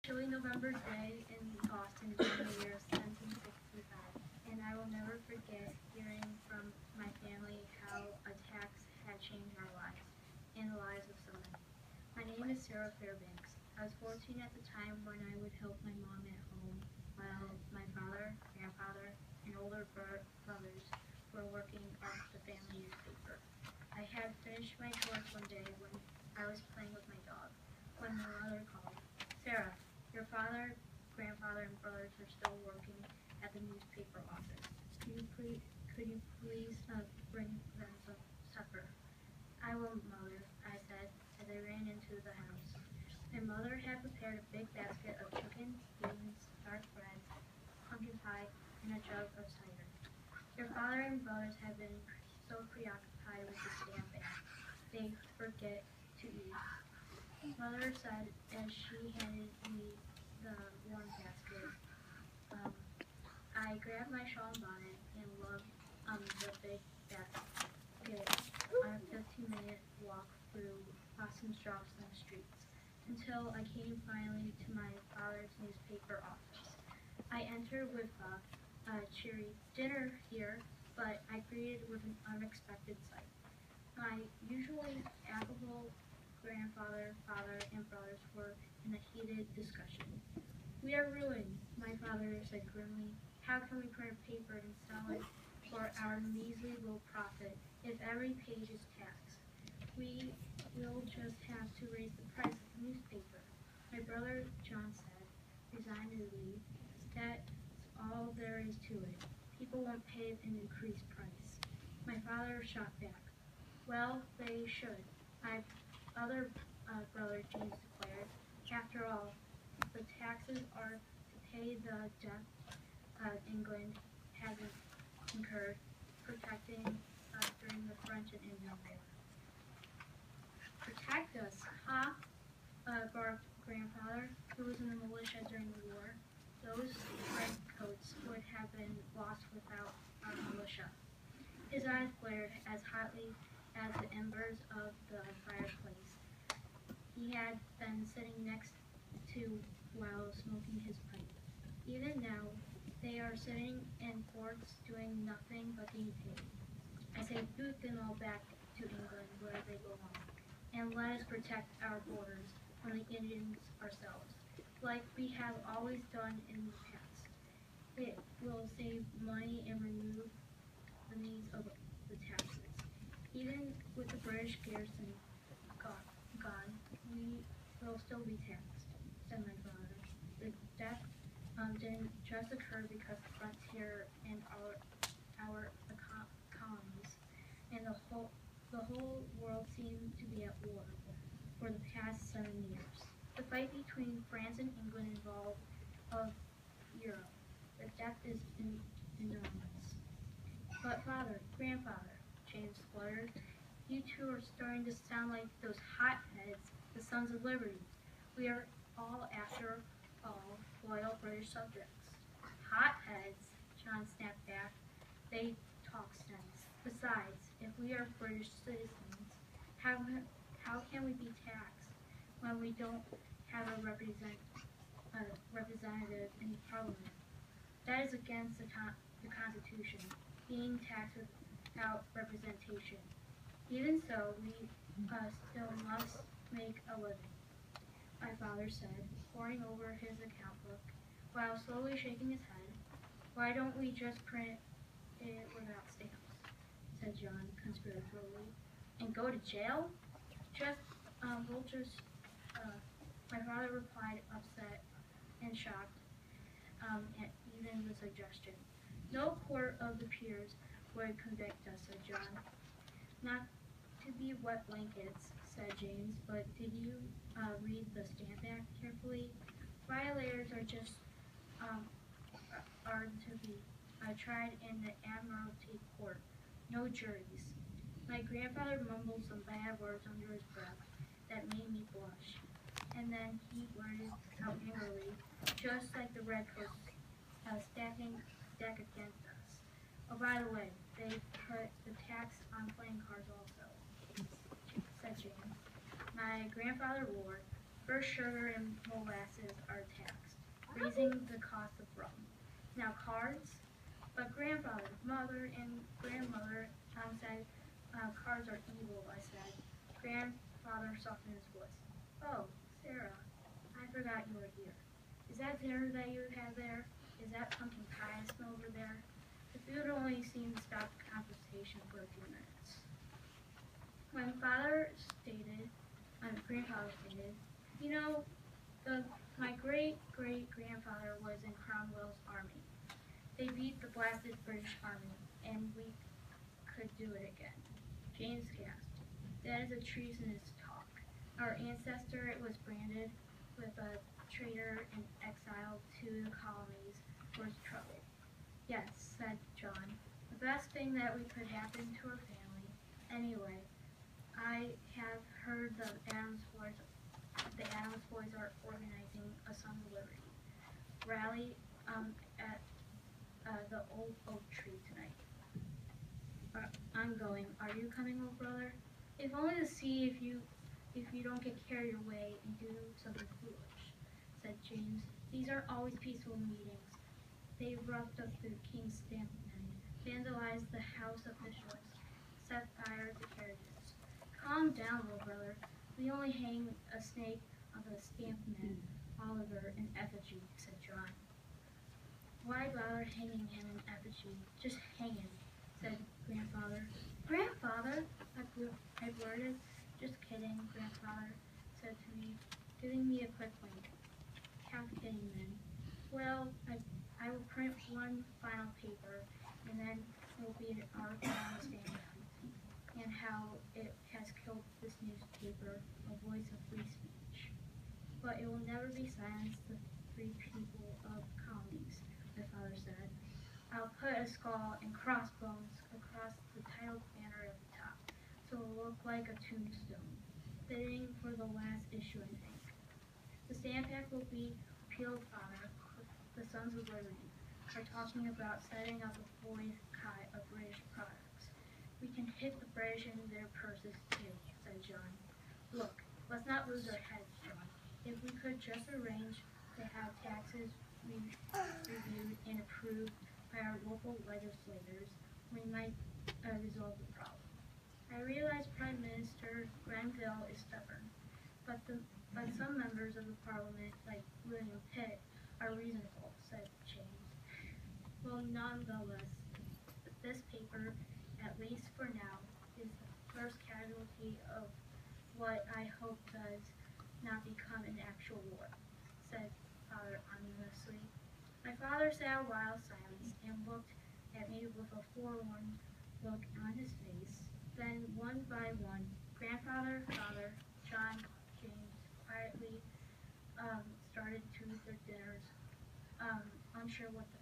chilly November day in Boston during the year 1765, and I will never forget hearing from my family how a tax had changed our lives and the lives of so many. My name is Sarah Fairbanks. I was 14 at the time when I would help my mom at home while my father, grandfather, and older brothers were working off the family newspaper. I had finished my chores one day when I was playing with my dog when my mother called. Sarah, your father, grandfather, and brothers are still working at the newspaper office. Could you please bring them some supper? I will, Mother, I said as I ran into the house. My mother had prepared a big basket of chicken, beans, dark bread, pumpkin pie, and a jug of cider. Your father and brothers had been so preoccupied with the stamp act, they forget to eat. Mother said as she handed me the warm basket. Um, I grabbed my shawl and bonnet and lugged the big basket on a 15-minute walk through Boston's jostling streets until I came finally to my father's newspaper office. I entered with a cheery "dinner here," but I greeted with an unexpected sight. My usually affable grandfather, father, and brothers were in a heated discussion. "We are ruined," my father said grimly. "How can we print paper and sell it for our measly low profit if every page is taxed? We will just have to raise the price of the newspaper." My brother John said, resignedly, "That's all there is to it. People won't pay an increased price." My father shot back. "Well, they should," my other brother James declared. "After all, the taxes are to pay the debt England hasn't incurred protecting us during the French and Indian War." "Protect us, huh?" barked grandfather, who was in the militia during the war. "Those redcoats would have been lost without our militia." His eyes glared as hotly as the embers of the fireplace he had been sitting next to while smoking his pipe. "Even now, they are sitting in forts doing nothing but being paid. I say boot them all back to England where they belong, and let us protect our borders from the Indians ourselves, like we have always done in the past. It will save money and remove the needs of the taxes. Even with the British garrison gone, we will still be taxed," said my father. "The death didn't just occur because the frontier and our colonies and the whole world seemed to be at war for the past 7 years. The fight between France and England involved of Europe. The debt is enormous." "But father, grandfather," James spluttered, "you two are starting to sound like those hotheads, the Sons of Liberty. We are all, after all, loyal British subjects." "Hotheads," John snapped back. "They talk sense. Besides, if we are British citizens, how can we be taxed when we don't have a representative in Parliament? That is against the Constitution, being taxed without representation. Even so, we still must make a living," my father said, poring over his account book while slowly shaking his head. "Why don't we just print it without stamps?" said John conspiratorially. "And go to jail?" We'll just, my father replied, upset and shocked at even the suggestion. "No court of the peers would convict us," said John. "Not to be wet blankets," said James, "but did you read the Stamp Act carefully? Violators are to be tried in the Admiralty Court, no juries." My grandfather mumbled some bad words under his breath that made me blush, and then he blurted out angrily, "Just like the redcoats stack against us. Oh, by the way, they put the tax on playing cards also," said James. My grandfather roared, "First sugar and molasses are taxed. raising the cost of rum. Now cards? But grandfather, mother, and grandmother, John said, cards are evil, I said. Grandfather softened his voice. Oh, Sarah, I forgot you were here. Is that dinner that you have there? Is that pumpkin pie I smell over there? The food only seemed to stop the conversation for a few minutes. When grandfather stated, you know, my great-great-grandfather was in Cromwell's army. They beat the blasted British army, and we could do it again. James gasped. That is a treasonous talk. Our ancestor was branded with a traitor and exiled to the colonies for his trouble. Yes, said John. The best thing that we could happen to our family. Anyway, I have heard the Adams boys are organizing a Sons of Liberty rally at the old oak tree tonight. I'm going. Are you coming, old brother? If only to see if you don't get carried away and do something foolish, said James. These are always peaceful meetings. They roughed up the king's stamp men, vandalized the house officials, set fire to carriages. Calm down, little brother. We only hang a snake on the stamp men, Oliver and effigy, said John. Why bother hanging him in effigy? Just hang him, said grandfather. Grandfather, I blurted. Just kidding, grandfather said to me, giving me a quick wink. Half kidding then. Well, I will print one final paper, and then it will be an article on the stamp and how it has killed this newspaper, a voice of free speech. But it will never be silenced the free people of colonies, my father said. I'll put a skull and crossbones across the title banner at the top, so it will look like a tombstone, fitting for the last issue in ink. The stamp act will be peeled, father. The Sons of Liberty are talking about setting up a boycott of British products. We can hit the British in their purses too, said John. Look, let's not lose our heads, John. If we could just arrange to have taxes reviewed and approved by our local legislators, we might resolve the problem. I realize Prime Minister Grenville is stubborn, but some members of the Parliament, like William Pitt, are reasonable, said James. Well, nonetheless, this paper, at least for now, is the first casualty of what I hope does not become an actual war, said Father ominously. My father sat a while silent and looked at me with a forlorn look on his face. Then, one by one, grandfather, father, John, James, quietly started to their dinners, unsure what to